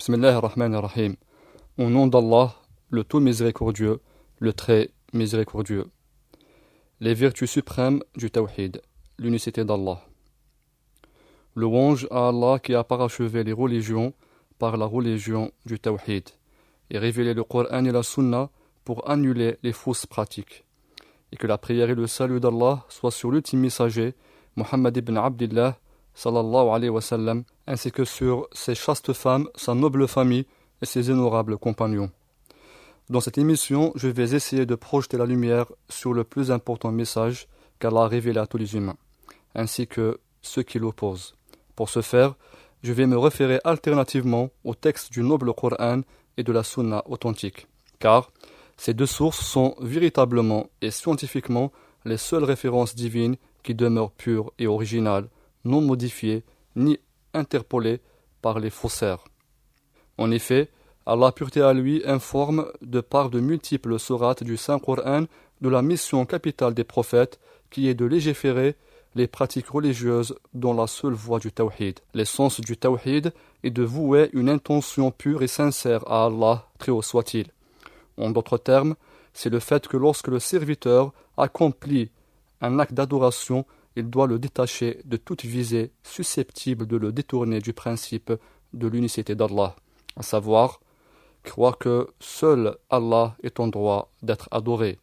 Bismillah ar-Rahman ar-Rahim. Au nom d'Allah, le tout miséricordieux, le très miséricordieux. Les vertus suprêmes du Tawhid, l'unicité d'Allah. Louange à Allah qui a parachevé les religions par la religion du Tawhid et révélé le Coran et la Sunna pour annuler les fausses pratiques. Et que la prière et le salut d'Allah soient sur l'ultime messager, Muhammad ibn Abdillah, sallallahu alayhi wa sallam, ainsi que sur ses chastes femmes, sa noble famille et ses honorables compagnons. Dans cette émission, je vais essayer de projeter la lumière sur le plus important message qu'Allah a révélé à tous les humains, ainsi que ceux qui l'opposent. Pour ce faire, je vais me référer alternativement au texte du noble Coran et de la Sunna authentique, car ces deux sources sont véritablement et scientifiquement les seules références divines qui demeurent pures et originales, non modifiées ni interpolées par les faussaires. En effet, Allah pureté à lui informe de par de multiples sourates du Saint-Coran de la mission capitale des prophètes qui est de légiférer les pratiques religieuses dans la seule voie du Tawhid. L'essence du Tawhid est de vouer une intention pure et sincère à Allah, très haut soit-il. En d'autres termes, c'est le fait que lorsque le serviteur accomplit un acte d'adoration, il doit le détacher de toute visée susceptible de le détourner du principe de l'unicité d'Allah, à savoir croire que seul Allah est en droit d'être adoré.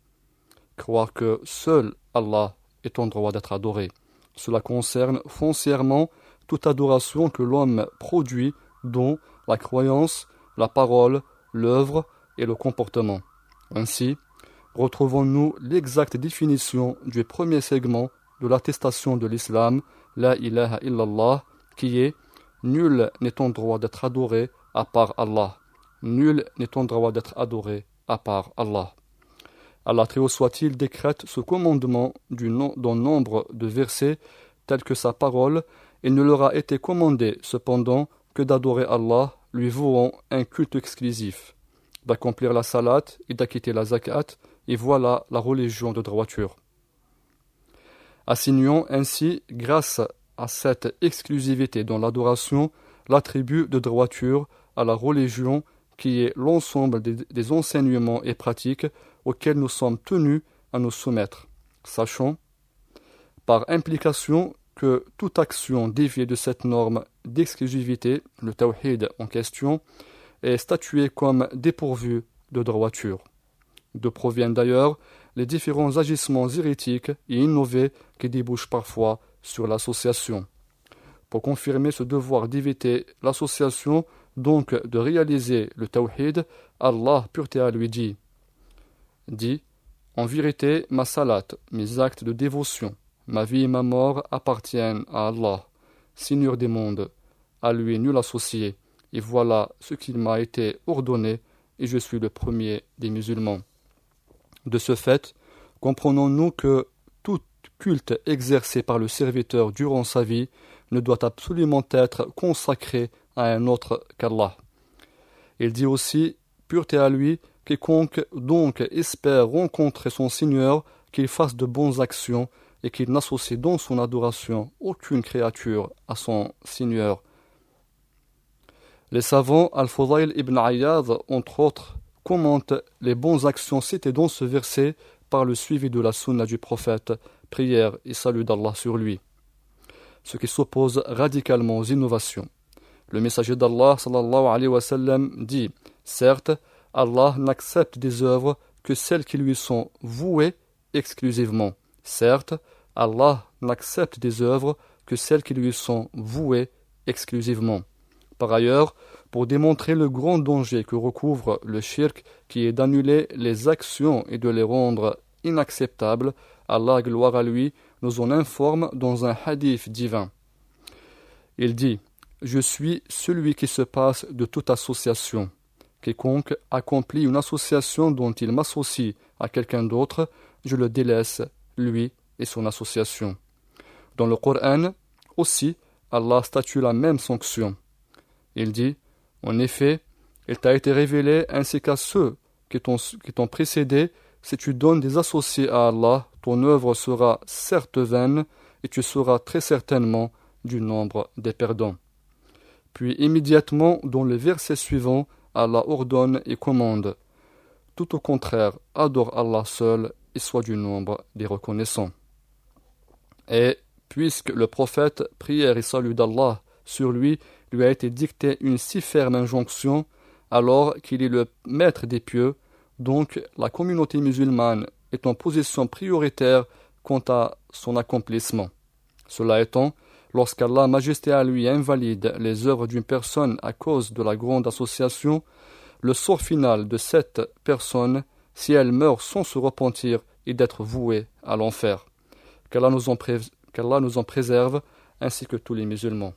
Croire que seul Allah est en droit d'être adoré. Cela concerne foncièrement toute adoration que l'homme produit, dont la croyance, la parole, l'œuvre et le comportement. Ainsi, retrouvons-nous l'exacte définition du premier segment de l'attestation de l'islam, La ilaha illallah, qui est « Nul n'est en droit d'être adoré à part Allah. Nul n'est en droit d'être adoré à part Allah. » Allah très haut soit-il décrète ce commandement dans nombre de versets tels que sa parole. Il ne leur a été commandé cependant que d'adorer Allah, lui vouant un culte exclusif, d'accomplir la salat et d'acquitter la zakat, et voilà la religion de droiture. Assignons ainsi, grâce à cette exclusivité dans l'adoration, l'attribut de droiture à la religion qui est l'ensemble des enseignements et pratiques auxquels nous sommes tenus à nous soumettre. Sachons, par implication, que toute action déviée de cette norme d'exclusivité, le tawhid en question, est statuée comme dépourvue de droiture. D'où proviennent d'ailleurs les différents agissements hérétiques et innovés qui débouchent parfois sur l'association. Pour confirmer ce devoir d'éviter l'association, donc de réaliser le tawhid, Allah pureté à lui dit « En vérité, ma salat, mes actes de dévotion, ma vie et ma mort appartiennent à Allah, Seigneur des mondes, à lui nul associé, et voilà ce qu'il m'a été ordonné, et je suis le premier des musulmans. » De ce fait, comprenons-nous que tout culte exercé par le serviteur durant sa vie ne doit absolument être consacré à un autre qu'Allah. Il dit aussi, pureté à lui, quiconque donc espère rencontrer son Seigneur, qu'il fasse de bonnes actions et qu'il n'associe dans son adoration aucune créature à son Seigneur. Les savants Al-Fudayl ibn Ayyad, entre autres, commentent les bonnes actions citées dans ce verset par le suivi de la sunna du prophète, prière et salut d'Allah sur lui, ce qui s'oppose radicalement aux innovations. Le messager d'Allah sallallahu alayhi wa sallam dit « Certes, Allah n'accepte des œuvres que celles qui lui sont vouées exclusivement. Certes, Allah n'accepte des œuvres que celles qui lui sont vouées exclusivement. » Par ailleurs, pour démontrer le grand danger que recouvre le shirk, qui est d'annuler les actions et de les rendre inacceptables, Allah, gloire à lui, nous en informe dans un hadith divin. Il dit « Je suis celui qui se passe de toute association. Quiconque accomplit une association dont il m'associe à quelqu'un d'autre, je le délaisse, lui et son association. » Dans le Coran aussi, Allah statue la même sanction. Il dit « En effet, il t'a été révélé ainsi qu'à ceux qui t'ont précédé, si tu donnes des associés à Allah, ton œuvre sera certes vaine et tu seras très certainement du nombre des perdants. » Puis immédiatement, dans le verset suivant, Allah ordonne et commande. Tout au contraire, adore Allah seul et sois du nombre des reconnaissants. Et puisque le prophète, prière et salut d'Allah sur lui a été dicté une si ferme injonction, alors qu'il est le maître des pieux, donc la communauté musulmane est en position prioritaire quant à son accomplissement. Cela étant, lorsqu'Allah Majesté à lui invalide les œuvres d'une personne à cause de la grande association, le sort final de cette personne, si elle meurt sans se repentir, est d'être vouée à l'enfer. Qu'Allah nous en préserve, ainsi que tous les musulmans.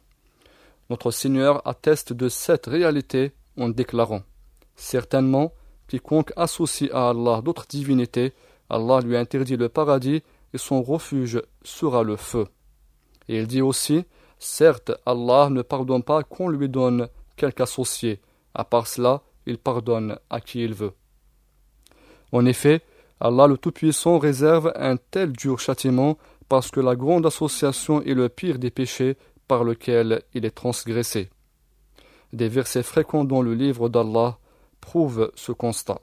Notre Seigneur atteste de cette réalité en déclarant « Certainement, quiconque associe à Allah d'autres divinités, Allah lui interdit le paradis et son refuge sera le feu. » Et il dit aussi « Certes, Allah ne pardonne pas qu'on lui donne quelque associé, à part cela, il pardonne à qui il veut. » En effet, Allah le Tout-Puissant réserve un tel dur châtiment parce que la grande association est le pire des péchés par lequel il est transgressé. Des versets fréquents dans le livre d'Allah prouvent ce constat.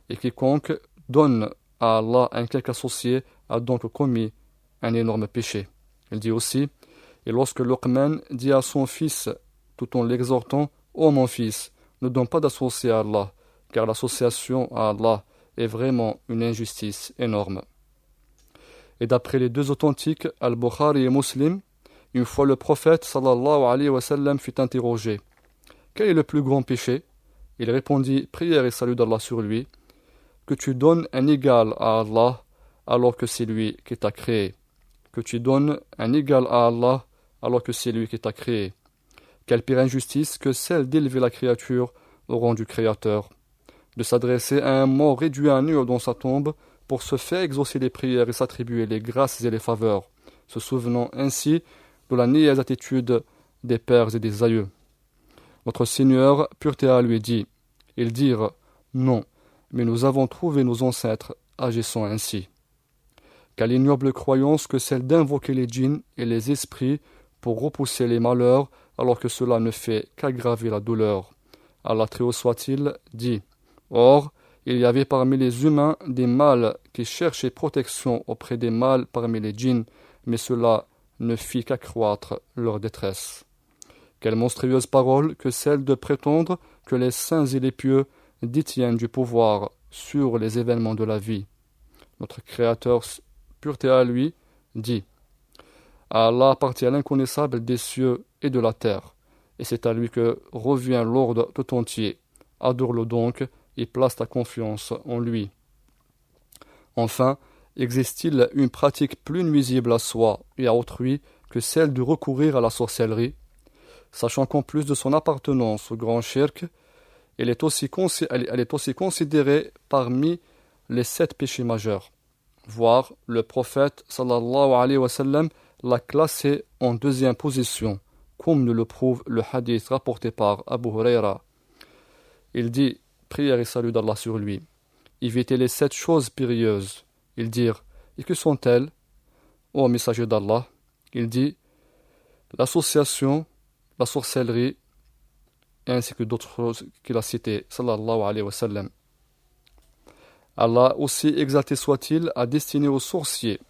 Et quiconque donne à Allah un quelque associé a donc commis un énorme péché. Il dit aussi, et lorsque Luqman dit à son fils, tout en l'exhortant, « Ô mon fils, ne donne pas d'associé à Allah, car l'association à Allah est vraiment une injustice énorme. » Et d'après les deux authentiques, Al-Bukhari et Muslim, une fois le prophète sallallahu alayhi wa sallam fut interrogé. Quel est le plus grand péché? Il répondit, prière et salut d'Allah sur lui, que tu donnes un égal à Allah alors que c'est lui qui t'a créé. Que tu donnes un égal à Allah alors que c'est lui qui t'a créé. Quelle pire injustice que celle d'élever la créature au rang du Créateur, de s'adresser à un mort réduit à nu dans sa tombe pour se faire exaucer les prières et s'attribuer les grâces et les faveurs, se souvenant ainsi de la niaise attitude des pères et des aïeux. Notre Seigneur, pureté à lui, dit, ils dirent, non, mais nous avons trouvé nos ancêtres agissant ainsi. Quelle ignoble croyance que celle d'invoquer les djinns et les esprits pour repousser les malheurs, alors que cela ne fait qu'aggraver la douleur. Allah très haut soit-il, dit, or, il y avait parmi les humains des mâles qui cherchaient protection auprès des mâles parmi les djinns, mais cela ne fit qu'accroître leur détresse. Quelle monstrueuse parole que celle de prétendre que les saints et les pieux détiennent du pouvoir sur les événements de la vie. Notre Créateur, pureté à lui, dit, à Allah appartient l'inconnaissable des cieux et de la terre, et c'est à lui que revient l'ordre tout entier. Adore-le donc et place ta confiance en lui. Enfin, existe-t-il une pratique plus nuisible à soi et à autrui que celle de recourir à la sorcellerie, sachant qu'en plus de son appartenance au grand shirk, elle est aussi considérée parmi les 7 péchés majeurs. Voire, le prophète sallallahu alayhi wa sallam l'a classé en 2e position, comme nous le prouve le hadith rapporté par Abu Huraira. Il dit, prière et salut d'Allah sur lui, évitez les 7 choses périlleuses. Ils dirent, et que sont-elles? Ô messager d'Allah, il dit, l'association, la sorcellerie, ainsi que d'autres choses qu'il a citées, sallallahu alayhi wa sallam. Allah, aussi exalté soit-il, a destiné aux sorciers,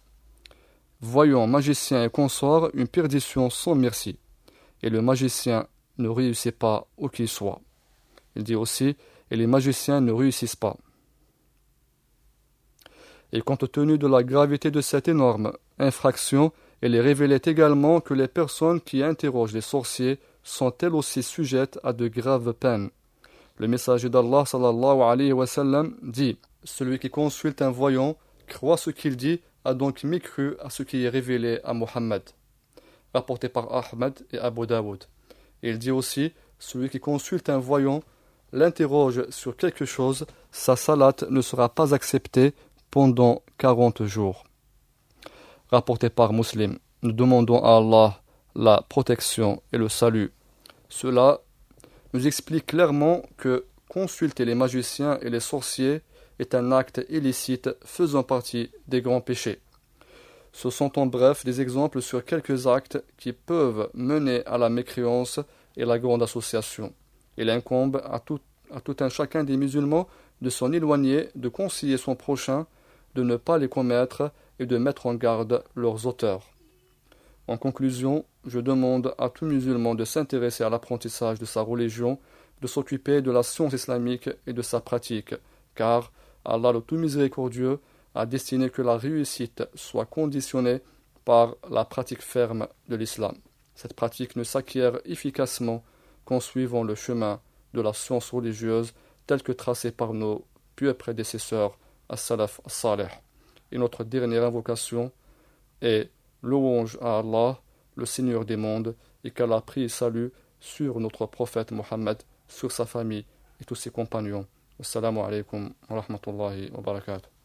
voyants, magiciens et consorts, une perdition sans merci, et le magicien ne réussit pas où qu'il soit. Il dit aussi, et les magiciens ne réussissent pas. Et compte tenu de la gravité de cette énorme infraction, il est révélé également que les personnes qui interrogent les sorciers sont elles aussi sujettes à de graves peines. Le messager d'Allah sallallahu alayhi wa sallam dit, celui qui consulte un voyant, croit ce qu'il dit, a donc mécru à ce qui est révélé à Mohammed. Rapporté par Ahmed et Abu Daoud. Il dit aussi, celui qui consulte un voyant, l'interroge sur quelque chose, sa salate ne sera pas acceptée pendant 40 jours. Rapporté par Muslim, nous demandons à Allah la protection et le salut. Cela nous explique clairement que consulter les magiciens et les sorciers est un acte illicite faisant partie des grands péchés. Ce sont en bref des exemples sur quelques actes qui peuvent mener à la mécréance et la grande association. Il incombe à tout un chacun des musulmans de s'en éloigner, de conseiller son prochain, de ne pas les commettre et de mettre en garde leurs auteurs. En conclusion, je demande à tout musulman de s'intéresser à l'apprentissage de sa religion, de s'occuper de la science islamique et de sa pratique, car Allah le tout miséricordieux a destiné que la réussite soit conditionnée par la pratique ferme de l'islam. Cette pratique ne s'acquiert efficacement qu'en suivant le chemin de la science religieuse tel que tracé par nos pieux prédécesseurs, as-salaf as-salih. Et notre dernière invocation est louange à Allah, le Seigneur des mondes, et qu'Allah prie et salue sur notre prophète Mohammed, sur sa famille et tous ses compagnons. Assalamu alaikum wa rahmatullahi wa barakatuh.